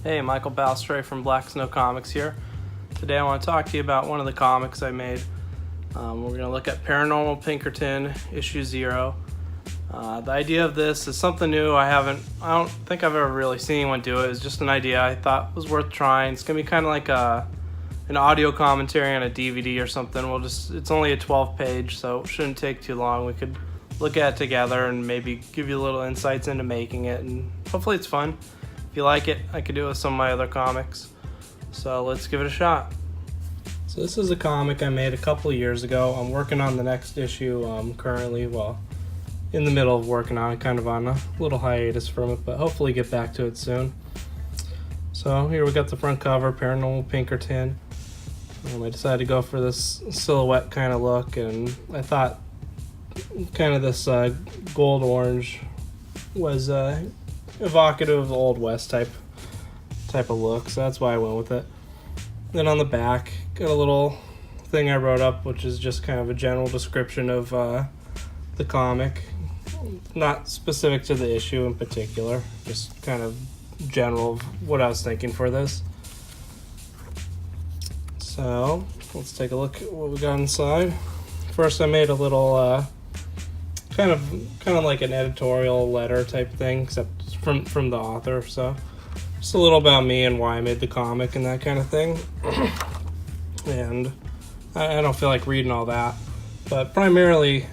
Hey, Michael Balstray from Black Snow Comics here. Today I want to talk to you about one of the comics I made. We're going to look at Paranormal Pinkerton, issue 0. The idea of this is something new. I don't think I've ever really seen anyone do it. It's just an idea I thought was worth trying. It's going to be kind of like an audio commentary on a DVD or something. It's only a 12-page, so it shouldn't take too long. We could look at it together and maybe give you little insights into making it, and hopefully it's fun. If you like it, I could do it with some of my other comics. So let's give it a shot. So this is a comic I made a couple of years ago. I'm working on the next issue currently, in the middle of working on it, kind of on a little hiatus from it, but hopefully get back to it soon. So here we got the front cover, Paranormal Pinkerton. I decided to go for this silhouette kind of look, and I thought kind of this gold orange was evocative of the Old West type of look, so that's why I went with it. Then on the back, got a little thing I wrote up, which is just kind of a general description of the comic, not specific to the issue in particular, just kind of general of what I was thinking for this. So let's take a look at what we got inside. First, I made a little kind of like an editorial letter type thing, except from the author. So just a little about me and why I made the comic and that kind of thing. And I don't feel like reading all that, but primarily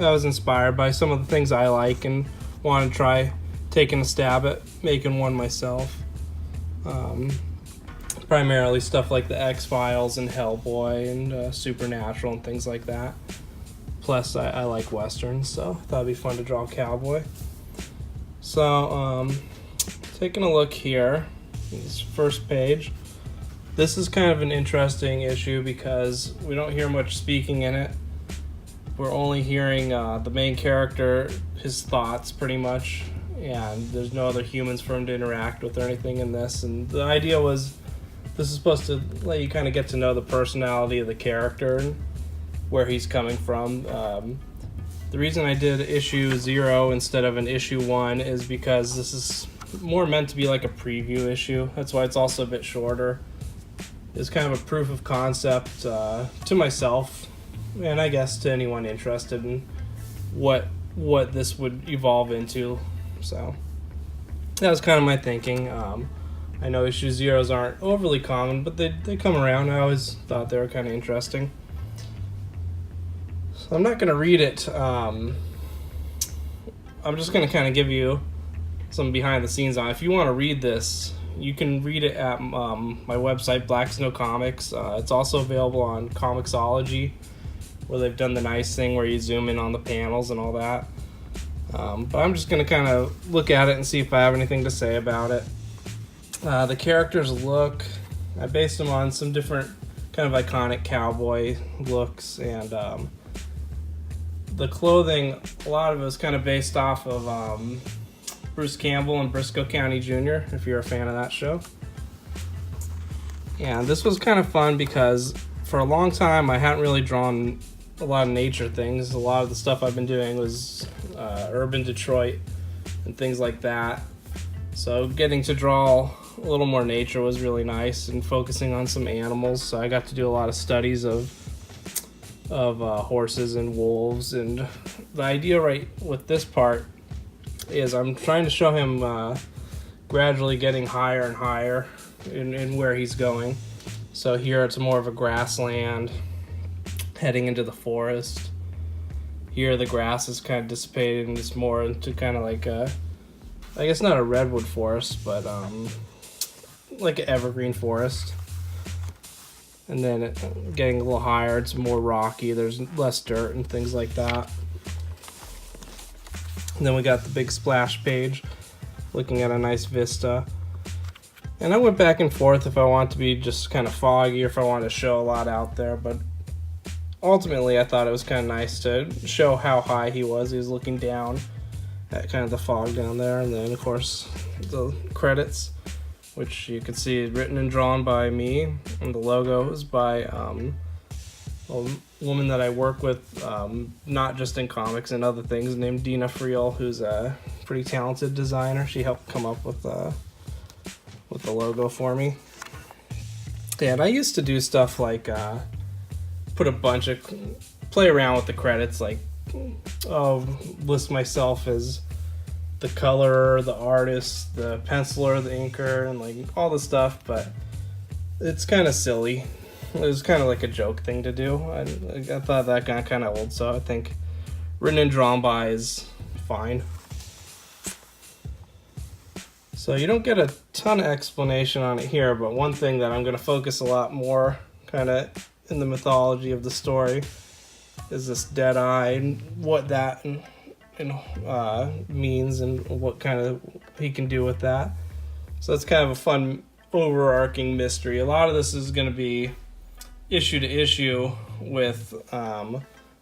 I was inspired by some of the things I like and want to try taking a stab at making one myself. Primarily stuff like the X-Files and Hellboy and Supernatural and things like that. Plus, I like westerns, so I thought it'd be fun to draw a cowboy. So, taking a look here, this first page. This is kind of an interesting issue because we don't hear much speaking in it. We're only hearing the main character, his thoughts pretty much, and there's no other humans for him to interact with or anything in this. And the idea was this is supposed to let you kind of get to know the personality of the character and where he's coming from. The reason I did issue 0 instead of an issue 1 is because this is more meant to be like a preview issue. That's why it's also a bit shorter. It's kind of a proof of concept to myself, and I guess to anyone interested in what this would evolve into. So that was kind of my thinking. I know issue 0s aren't overly common, but they come around. I always thought they were kind of interesting. So I'm not going to read it. I'm just going to kind of give you some behind the scenes on it. If you want to read this, you can read it at my website, Black Snow Comics. It's also available on Comixology, where they've done the nice thing where you zoom in on the panels and all that. But I'm just going to kind of look at it and see if I have anything to say about it. The characters look, I based them on some different kind of iconic cowboy looks, and the clothing, a lot of it was kind of based off of Bruce Campbell and Briscoe County Jr., if you're a fan of that show. And this was kind of fun because for a long time I hadn't really drawn a lot of nature things. A lot of the stuff I've been doing was urban Detroit and things like that. So getting to draw a little more nature was really nice, and focusing on some animals. So I got to do a lot of studies of horses and wolves, and the idea right with this part is I'm trying to show him gradually getting higher and higher in where he's going. So here it's more of a grassland heading into the forest. Here the grass is kind of dissipated and it's more into kind of like I guess not a redwood forest, but like an evergreen forest. And then getting a little higher, it's more rocky, there's less dirt and things like that. And then we got the big splash page, looking at a nice vista. And I went back and forth if I want to be just kind of foggy or if I want to show a lot out there, but ultimately I thought it was kind of nice to show how high he was. He was looking down at kind of the fog down there, and then of course the credits, which you can see is written and drawn by me, and the logo is by a woman that I work with, not just in comics and other things, named Dina Friel, who's a pretty talented designer. She helped come up with with the logo for me. And I used to do stuff like play around with the credits, like list myself as the colorer, the artist, the penciler, the inker, and like all the stuff, but it's kind of silly. It was kind of like a joke thing to do. I thought that got kind of old, so I think written and drawn by is fine. So you don't get a ton of explanation on it here, but one thing that I'm going to focus a lot more kind of in the mythology of the story is this dead eye and what that means and what kind of he can do with that. So that's kind of a fun overarching mystery. A lot of this is going to be issue to issue with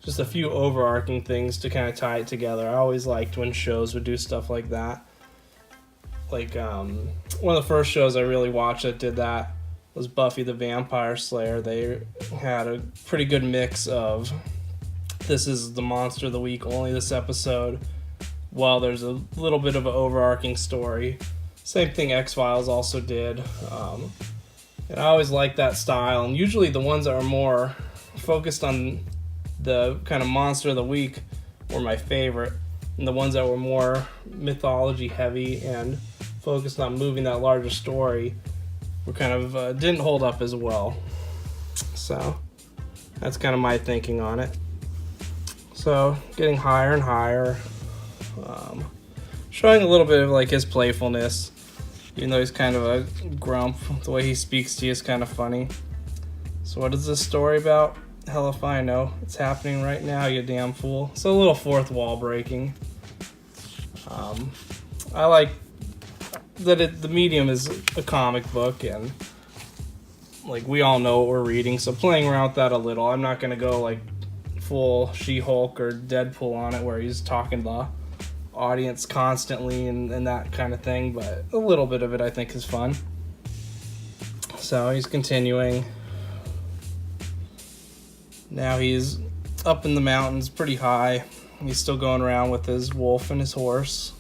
just a few overarching things to kind of tie it together. I always liked when shows would do stuff like that. Like one of the first shows I really watched that did that was Buffy the Vampire Slayer. They had a pretty good mix of this is the monster of the week, only this episode, while there's a little bit of an overarching story. Same thing X-Files also did. And I always liked that style, and usually the ones that were more focused on the kind of monster of the week were my favorite, and the ones that were more mythology heavy and focused on moving that larger story were kind of didn't hold up as well. So that's kind of my thinking on it. So getting higher and higher, showing a little bit of like his playfulness. Even though he's kind of a grump, the way he speaks to you is kind of funny. So what is this story about? Hell if I know. It's happening right now, you damn fool. So a little fourth wall breaking. I like that the medium is a comic book, and like we all know what we're reading, so playing around with that a little. I'm not going to go like full She-Hulk or Deadpool on it where he's talking to the audience constantly and that kind of thing, but a little bit of it I think is fun. So he's continuing. Now he's up in the mountains pretty high. He's still going around with his wolf and his horse,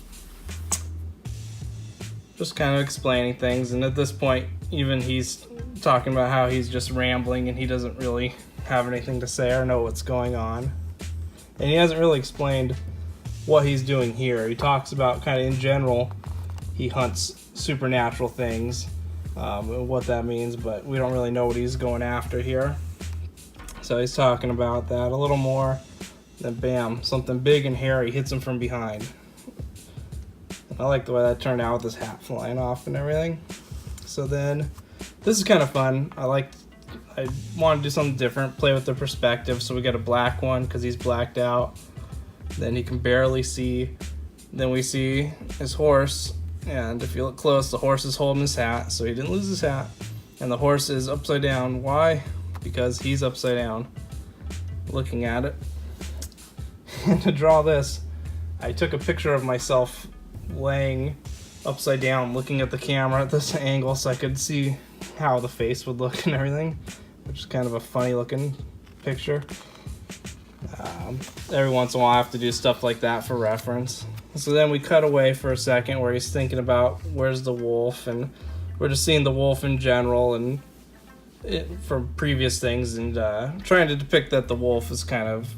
just kind of explaining things, and at this point even he's talking about how he's just rambling and he doesn't really have anything to say or know what's going on, and he hasn't really explained what he's doing here. He talks about kind of in general he hunts supernatural things, and what that means, but we don't really know what he's going after here. So he's talking about that a little more, then bam, something big and hairy hits him from behind. I like the way that turned out with his hat flying off and everything. So then this is kind of fun. I want to do something different, play with the perspective. So we got a black one because he's blacked out. Then he can barely see. Then we see his horse, and if you look close, the horse is holding his hat, so he didn't lose his hat. And the horse is upside down. Why? Because he's upside down looking at it. And to draw this, I took a picture of myself laying upside down looking at the camera at this angle so I could see how the face would look and everything, which is kind of a funny looking picture. Every once in a while I have to do stuff like that for reference. So then we cut away for a second where he's thinking about where's the wolf, and we're just seeing the wolf in general and from previous things, and trying to depict that the wolf is kind of,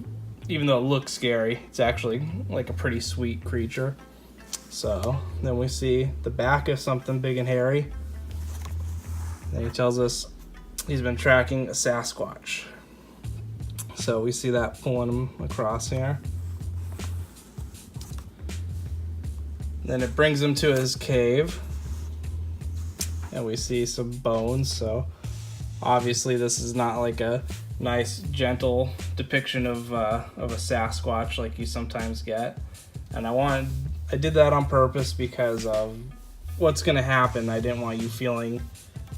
even though it looks scary, it's actually like a pretty sweet creature. So then we see the back of something big and hairy. Then he tells us he's been tracking a Sasquatch. So we see that pulling him across here. Then it brings him to his cave, and we see some bones. So obviously this is not like a nice gentle depiction of a Sasquatch like you sometimes get. And I did that on purpose because of what's going to happen. I didn't want you feeling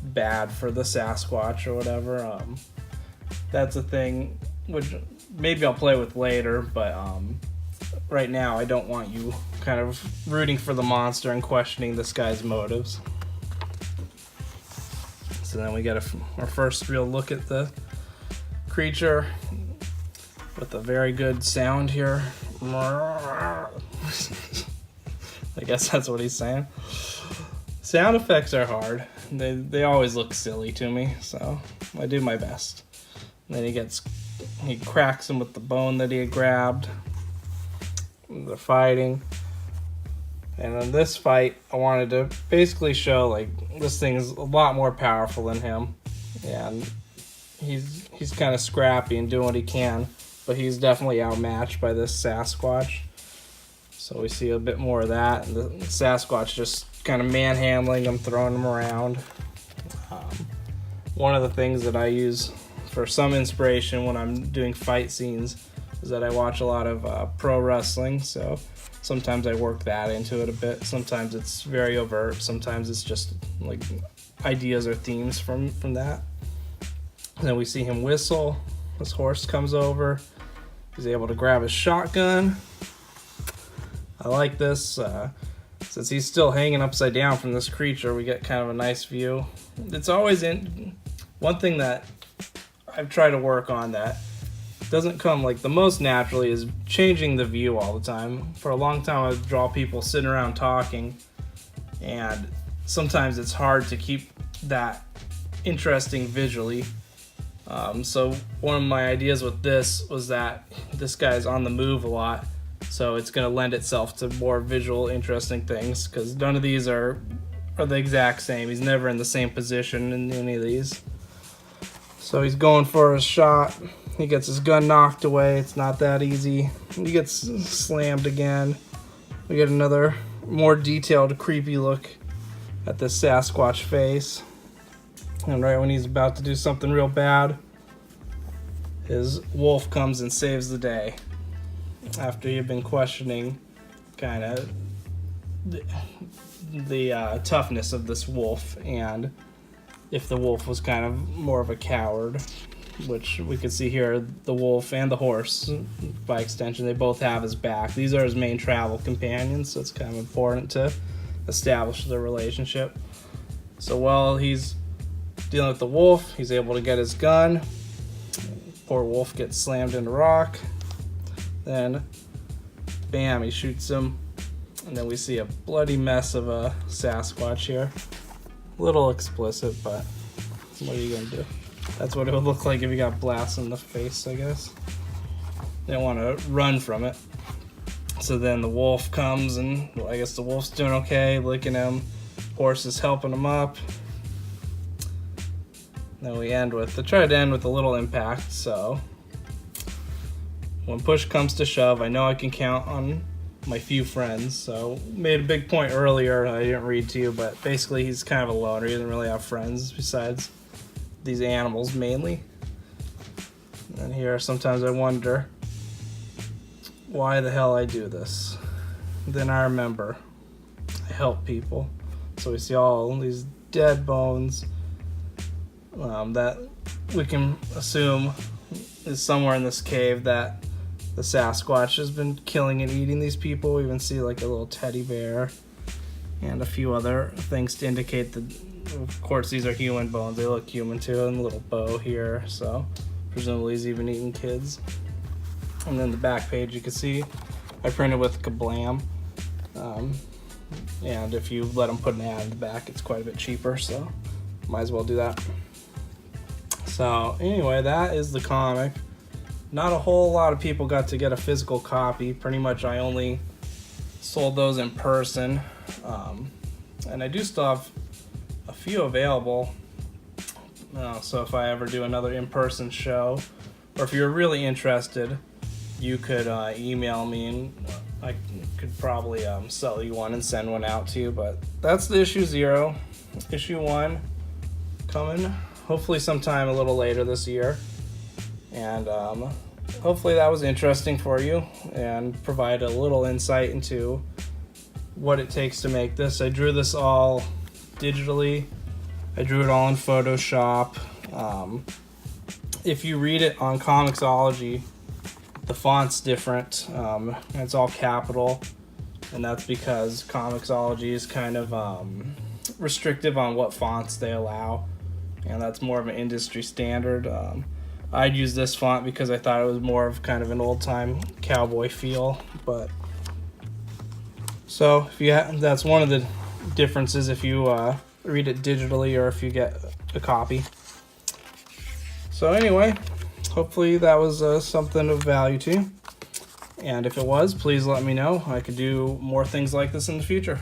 bad for the Sasquatch or whatever. That's a thing which maybe I'll play with later, but right now I don't want you kind of rooting for the monster and questioning this guy's motives. So then we get our first real look at the creature with a very good sound here. I guess that's what he's saying. sound effects are hard. They always look silly to me, so I do my best. And then he cracks him with the bone that he had grabbed. They're fighting. And in this fight, I wanted to basically show, like, this thing is a lot more powerful than him. And he's kind of scrappy and doing what he can, but he's definitely outmatched by this Sasquatch. So we see a bit more of that. And the Sasquatch just kind of manhandling him, throwing him around. One of the things that I use for some inspiration when I'm doing fight scenes is that I watch a lot of pro wrestling, so sometimes I work that into it a bit. Sometimes it's very overt, sometimes it's just like ideas or themes from that. And then we see him whistle. His horse comes over. He's able to grab his shotgun. I like this. Since he's still hanging upside down from this creature, we get kind of a nice view. It's always one thing that I've tried to work on that doesn't come like the most naturally is changing the view all the time. For a long time I would draw people sitting around talking, and sometimes it's hard to keep that interesting visually. So one of my ideas with this was that this guy's on the move a lot, so it's going to lend itself to more visual interesting things, because none of these are the exact same. He's never in the same position in any of these. So he's going for a shot. He gets his gun knocked away. It's not that easy. He gets slammed again. We get another more detailed, creepy look at this Sasquatch face. And right when he's about to do something real bad, his wolf comes and saves the day. After you've been questioning kind of the toughness of this wolf, and if the wolf was kind of more of a coward, which we could see here, the wolf and the horse, by extension, they both have his back. These are his main travel companions, so it's kind of important to establish the relationship. So while he's dealing with the wolf, he's able to get his gun. Poor wolf gets slammed into rock. Then, bam, he shoots him. And then we see a bloody mess of a Sasquatch here. A little explicit, but what are you gonna do? That's what it would look like if he got blasted in the face, I guess. They don't want to run from it. So then the wolf comes, and well, I guess the wolf's doing okay, licking him. Horse is helping him up. Then we try to end with a little impact, so when push comes to shove, I know I can count on my few friends. So made a big point earlier, I didn't read to you, but basically he's kind of a loner. He doesn't really have friends besides these animals mainly. And here sometimes I wonder why the hell I do this. Then I remember I help people. So we see all these dead bones that we can assume is somewhere in this cave that the Sasquatch has been killing and eating these people. We even see like a little teddy bear and a few other things to indicate that, of course, these are human bones. They look human too, and a little bow here, so presumably he's even eating kids. And then the back page you can see I printed with Kablam. And if you let them put an ad in the back, it's quite a bit cheaper, so might as well do that. So anyway, that is the comic. Not a whole lot of people got to get a physical copy. Pretty much I only sold those in person. And I do still have a few available. So if I ever do another in-person show, or if you're really interested, you could email me and I could probably sell you one and send one out to you. But that's the issue 0. Issue 1 coming hopefully sometime a little later this year. And hopefully that was interesting for you and provide a little insight into what it takes to make this. I drew this all digitally. I drew it all in Photoshop. If you read it on Comixology, the font's different. It's all capital, and that's because Comixology is kind of restrictive on what fonts they allow, and that's more of an industry standard. I'd use this font because I thought it was more of kind of an old-time cowboy feel. But so if you that's one of the differences if you read it digitally or if you get a copy. So anyway, hopefully that was something of value to you. And if it was, please let me know. I could do more things like this in the future.